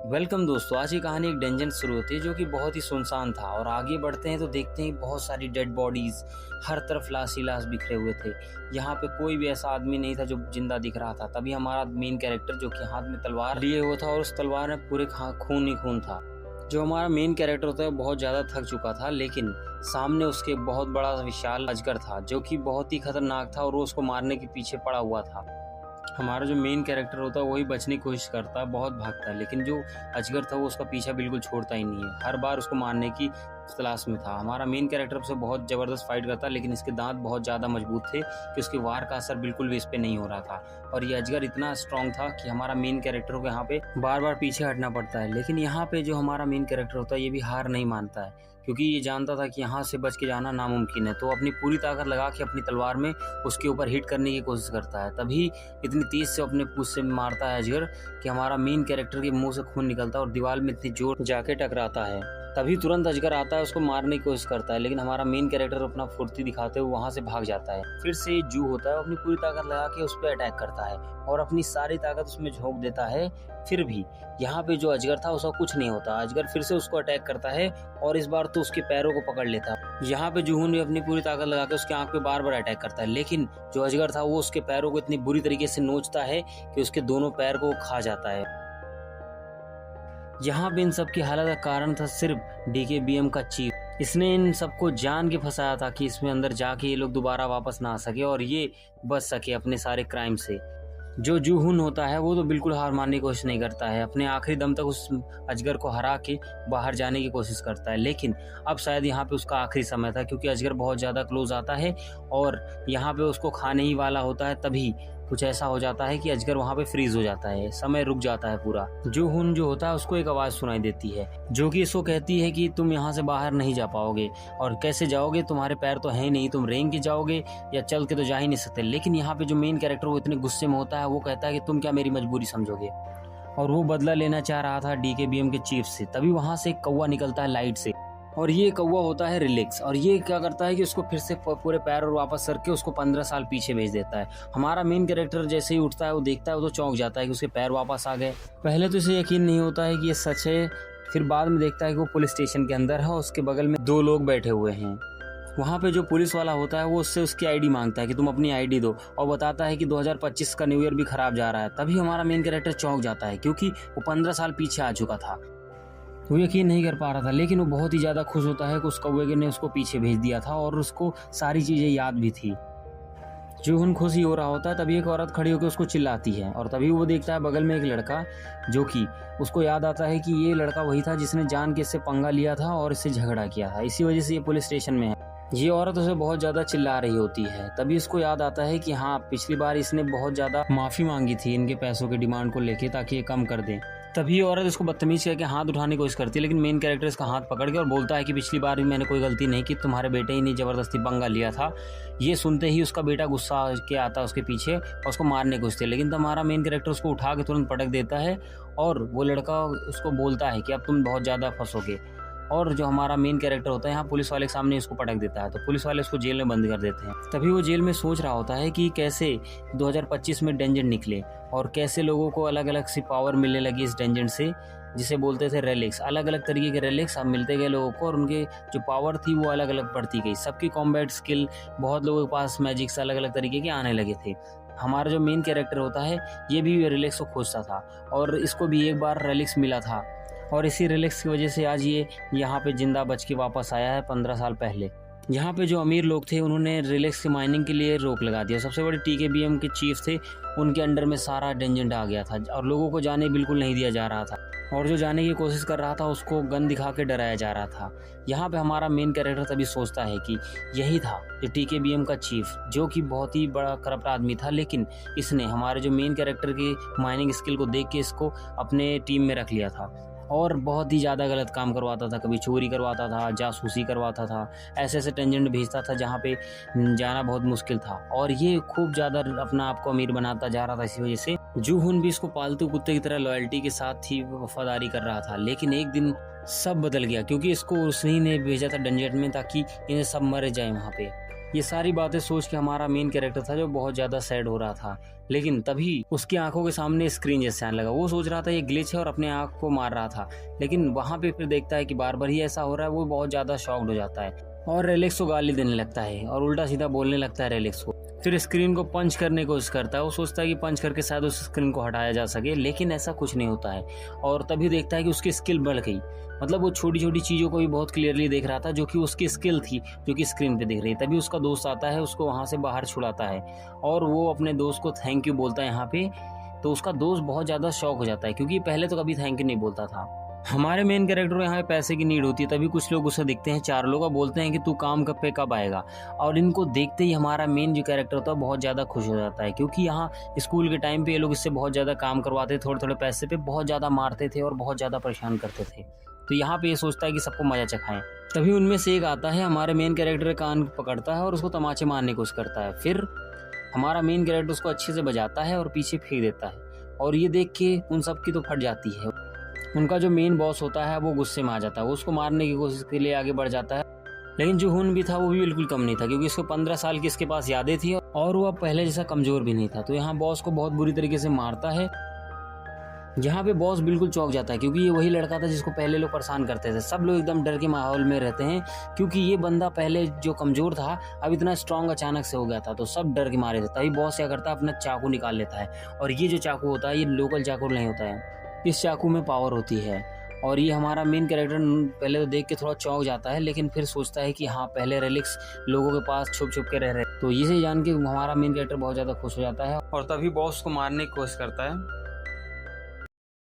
Welcome दोस्तों। आज की कहानी एक डेंजन शुरू होती है जो कि बहुत ही सुनसान था और आगे बढ़ते हैं तो देखते हैं बहुत सारी डेड बॉडीज, हर तरफ लाश ही लाश बिखरे हुए थे। यहाँ पे कोई भी ऐसा आदमी नहीं था जो जिंदा दिख रहा था। तभी हमारा मेन कैरेक्टर जो कि हाथ में तलवार लिए हुआ था और उस तलवार में पूरे खून ही खून था। जो हमारा मेन कैरेक्टर होता है वो बहुत ज़्यादा थक चुका था, लेकिन सामने उसके बहुत बड़ा विशाल अजगर था जो कि बहुत ही खतरनाक था और वो उसको मारने के पीछे पड़ा हुआ था। हमारा जो मेन कैरेक्टर होता है वही बचने की कोशिश करता है, बहुत भागता है, लेकिन जो अजगर था वो उसका पीछा बिल्कुल छोड़ता ही नहीं है। हर बार उसको मारने की तलाश में था। हमारा मेन कैरेक्टर उससे बहुत ज़बरदस्त फाइट करता है, लेकिन इसके दांत बहुत ज़्यादा मजबूत थे कि उसके वार का असर बिल्कुल भी इस पर नहीं हो रहा था। और ये अजगर इतना स्ट्रांग था कि हमारा मेन कैरेक्टर को यहाँ पे बार बार पीछे हटना पड़ता है। लेकिन यहाँ पे जो हमारा मेन कैरेक्टर होता है ये भी हार नहीं मानता है, क्योंकि ये जानता था कि यहाँ से बच के जाना नामुमकिन है। तो अपनी पूरी ताकत लगा के अपनी तलवार में उसके ऊपर हिट करने की कोशिश करता है। तभी इतनी तेज से अपने पूंछ से मारता है अजगर कि हमारा मेन कैरेक्टर के मुंह से खून निकलता है और दीवार में इतनी जोर जाके टकराता है। तभी तुरंत अजगर आता है, उसको मारने की कोशिश करता है, लेकिन हमारा मेन कैरेक्टर अपना फुर्ती दिखाते हुए वहां से भाग जाता है। फिर से जू होता है, अपनी पूरी ताकत लगा के उस पर अटैक करता है और अपनी सारी ताकत उसमें झोंक देता है। फिर भी यहाँ पे जो अजगर था उसका कुछ नहीं होता। अजगर फिर से उसको अटैक करता है और इस बार तो उसके पैरों को पकड़ लेता है। यहाँ पे जूहून भी अपनी पूरी ताकत लगा के उसके आंख पे बार बार अटैक करता है, लेकिन जो अजगर था वो उसके पैरों को इतनी बुरी तरीके से नोचता है कि उसके दोनों पैर को खा जाता है। यहाँ पे इन सब की हालत का कारण था सिर्फ डीकेबीएम का चीफ। इसने इन सबको जान के फंसाया था कि इसमें अंदर जाके ये लोग दोबारा वापस ना आ सके और ये बच सके अपने सारे क्राइम से। जो जूहून होता है वो तो बिल्कुल हार मानने की कोशिश नहीं करता है, अपने आखिरी दम तक उस अजगर को हरा के बाहर जाने की कोशिश करता है। लेकिन अब शायद यहाँ पे उसका आखिरी समय था, क्योंकि अजगर बहुत ज़्यादा क्लोज आता है और यहाँ पे उसको खाने ही वाला होता है। तभी कुछ ऐसा हो जाता है कि अजगर वहाँ पे फ्रीज हो जाता है, समय रुक जाता है पूरा। जूहून जो होता है उसको एक आवाज़ सुनाई देती है जो कि इसको कहती है कि तुम यहाँ से बाहर नहीं जा पाओगे, और कैसे जाओगे, तुम्हारे पैर तो है नहीं, तुम रेंग के जाओगे या चल के तो जा ही नहीं सकते। लेकिन यहाँ पे जो मेन कैरेक्टर वो इतने गुस्से में होता है, वो कहता है कि तुम क्या मेरी मजबूरी समझोगे, और वो बदला लेना चाह रहा था डीकेबीएम के चीफ से। तभी वहाँ से एक कौवा निकलता है लाइट से, और ये कौवा होता है रिलैक्स, और ये क्या करता है कि उसको फिर से पूरे पैर और वापस करके उसको 15 साल पीछे भेज देता है। हमारा मेन कैरेक्टर जैसे ही उठता है वो देखता है, वो तो चौंक जाता है कि उसके पैर वापस आ गए। पहले तो इसे यकीन नहीं होता है कि ये सच है, फिर बाद में देखता है कि वो पुलिस स्टेशन के अंदर है और उसके बगल में दो लोग बैठे हुए हैं। वहाँ पे जो पुलिस वाला होता है वो उससे उसकी आईडी मांगता है कि तुम अपनी आईडी दो, और बताता है कि 2025 का न्यू ईयर भी खराब जा रहा है। तभी हमारा मेन कैरेक्टर चौंक जाता है, क्योंकि वो 15 साल पीछे आ चुका था। वो यकीन नहीं कर पा रहा था, लेकिन वो बहुत ही ज़्यादा खुश होता है कि उस कौवे ने उसको पीछे भेज दिया था और उसको सारी चीज़ें याद भी थी। जूहून खुशी हो रहा होता है, तभी एक औरत खड़ी होकर उसको चिल्लाती है, और तभी वो देखता है बगल में एक लड़का, जो कि उसको याद आता है कि ये लड़का वही था जिसने जान के इससे पंगा लिया था और इससे झगड़ा किया था, इसी वजह से ये पुलिस स्टेशन में है। ये औरत उसे बहुत ज़्यादा चिल्ला रही होती है। तभी उसको याद आता है कि हाँ, पिछली बार इसने बहुत ज़्यादा माफ़ी मांगी थी इनके पैसों के डिमांड को लेके, ताकि ये कम कर दें। तभी औरत इसको बदतमीज करके हाथ उठाने की कोशिश करती है, लेकिन मेन कैरेक्टर इसका हाथ पकड़ के और बोलता है कि पिछली बार भी मैंने कोई गलती नहीं की, तुम्हारे बेटे ही ने ज़बरदस्ती पंगा लिया था। ये सुनते ही उसका बेटा गुस्सा के आता है उसके पीछे और उसको मारने की कोशिश, लेकिन तब हमारा मेन कैरेक्टर उसको उठा के तुरंत पटक देता है, और वो लड़का उसको बोलता है कि अब तुम बहुत ज़्यादा फंसोगे। और जो हमारा मेन कैरेक्टर होता है यहाँ पुलिस वाले के सामने इसको पटक देता है, तो पुलिस वाले उसको जेल में बंद कर देते हैं। तभी वो जेल में सोच रहा होता है कि कैसे 2025 में डेंजन निकले और कैसे लोगों को अलग अलग सी पावर मिलने लगी इस डेंजन से, जिसे बोलते थे रेलिक्स। अलग अलग तरीके के रेलिक्स अब मिलते गए लोगों को, और उनके जो पावर थी वो अलग अलग बढ़ती गई। सबकी कॉम्बैट स्किल, बहुत लोगों के पास मैजिक्स अलग अलग तरीके के आने लगे थे। हमारा जो मेन कैरेक्टर होता है ये भी रेलिक्स को खोजता था, और इसको भी एक बार रेलिक्स मिला था, और इसी रिलैक्स की वजह से आज ये यहाँ पे जिंदा बच के वापस आया है 15 साल पहले। यहाँ पे जो अमीर लोग थे उन्होंने रिलैक्स की माइनिंग के लिए रोक लगा दिया। सबसे बड़े टीकेबीएम के चीफ थे, उनके अंडर में सारा डेंजन आ गया था और लोगों को जाने बिल्कुल नहीं दिया जा रहा था, और जो जाने की कोशिश कर रहा था उसको गन दिखा के डराया जा रहा था। यहाँ पे हमारा मेन कैरेक्टर तभी सोचता है कि यही था जो टीकेबीएम का चीफ, जो कि बहुत ही बड़ा करप्ट आदमी था, लेकिन इसने हमारे जो मेन कैरेक्टर की माइनिंग स्किल को देख के इसको अपने टीम में रख लिया था, और बहुत ही ज़्यादा गलत काम करवाता था। कभी चोरी करवाता था, जासूसी करवाता था, ऐसे ऐसे टेंजेंट भेजता था जहाँ पे जाना बहुत मुश्किल था, और ये खूब ज़्यादा अपना आप को अमीर बनाता जा रहा था। इसी वजह से जूहून भी इसको पालतू कुत्ते की तरह लॉयल्टी के साथ ही वफादारी कर रहा था। लेकिन एक दिन सब बदल गया, क्योंकि इसको उसने ने भेजा था डेंजर में ताकि इन्हें सब मर जाए वहाँ पे। ये सारी बातें सोच के हमारा मेन कैरेक्टर था जो बहुत ज्यादा सैड हो रहा था। लेकिन तभी उसकी आंखों के सामने स्क्रीन जैसे आने लगा। वो सोच रहा था ये ग्लिच है और अपने आंख को मार रहा था, लेकिन वहां पे फिर देखता है कि बार बार ही ऐसा हो रहा है। वो बहुत ज्यादा शॉक्ड हो जाता है और रेलेक्स को गाली देने लगता है और उल्टा सीधा बोलने लगता है रेलेक्स को। फिर स्क्रीन को पंच करने की कोशिश करता है। वो सोचता है कि पंच करके शायद उस स्क्रीन को हटाया जा सके, लेकिन ऐसा कुछ नहीं होता है। और तभी देखता है कि उसकी स्किल बढ़ गई। मतलब वो छोटी छोटी चीज़ों को भी बहुत क्लियरली देख रहा था, जो कि उसकी स्किल थी, जो कि स्क्रीन पे दिख रही है। तभी उसका दोस्त आता है, उसको वहाँ से बाहर छुड़ाता है और वो अपने दोस्त को थैंक यू बोलता है यहाँ पे। तो उसका दोस्त बहुत ज़्यादा शॉक हो जाता है, क्योंकि पहले तो कभी थैंक यू नहीं बोलता था। हमारे मेन कैरेक्टर को यहाँ पे पैसे की नीड होती है। तभी कुछ लोग उसे दिखते हैं, 4 लोग, और बोलते हैं कि तू काम पे कब आएगा। और इनको देखते ही हमारा मेन जो कैरेक्टर होता है बहुत ज़्यादा खुश हो जाता है, क्योंकि यहाँ स्कूल के टाइम पे ये लोग इससे बहुत ज़्यादा काम करवाते, थोड़े थोड़े पैसे पे बहुत ज़्यादा मारते थे और बहुत ज़्यादा परेशान करते थे। तो यहाँ पे ये सोचता है कि सबको मजा चखाएं। तभी उनमें से एक आता है, हमारे मेन कैरेक्टर का कान पकड़ता है और उसको तमाचे मारने की कोशिश करता है। फिर हमारा मेन कैरेक्टर उसको अच्छे से बजाता है और पीछे फेंक देता है। और ये देख के उन सब की तो फट जाती है। उनका जो मेन बॉस होता है वो गुस्से में आ जाता है। वो उसको मारने की कोशिश के लिए आगे बढ़ जाता है, लेकिन जो हुन भी था वो भी बिल्कुल कम नहीं था, क्योंकि इसको 15 साल की इसके पास यादें थी और वो अब पहले जैसा कमजोर भी नहीं था। तो यहाँ बॉस को बहुत बुरी तरीके से मारता है। यहाँ पे बॉस बिल्कुल चौंक जाता है, क्योंकि ये वही लड़का था जिसको पहले लोग परेशान करते थे। सब लोग एकदम डर के माहौल में रहते हैं, क्योंकि ये बंदा पहले जो कमजोर था अब इतना स्ट्रांग अचानक से हो गया था। तो सब डर के मारे थे। तभी बॉस क्या करता है, अपना चाकू निकाल लेता है। और ये जो चाकू होता है ये लोकल चाकू नहीं होता है, इस चाकू में पावर होती है। और ये हमारा मेन कैरेक्टर पहले तो देख के थोड़ा चौंक जाता है, लेकिन फिर सोचता है कि हाँ, पहले रेलिक्स लोगों के पास छुप छुप के रह रहे। तो इसे जान के हमारा मेन कैरेक्टर बहुत ज़्यादा खुश हो जाता है और तभी बॉस को मारने की कोशिश करता है।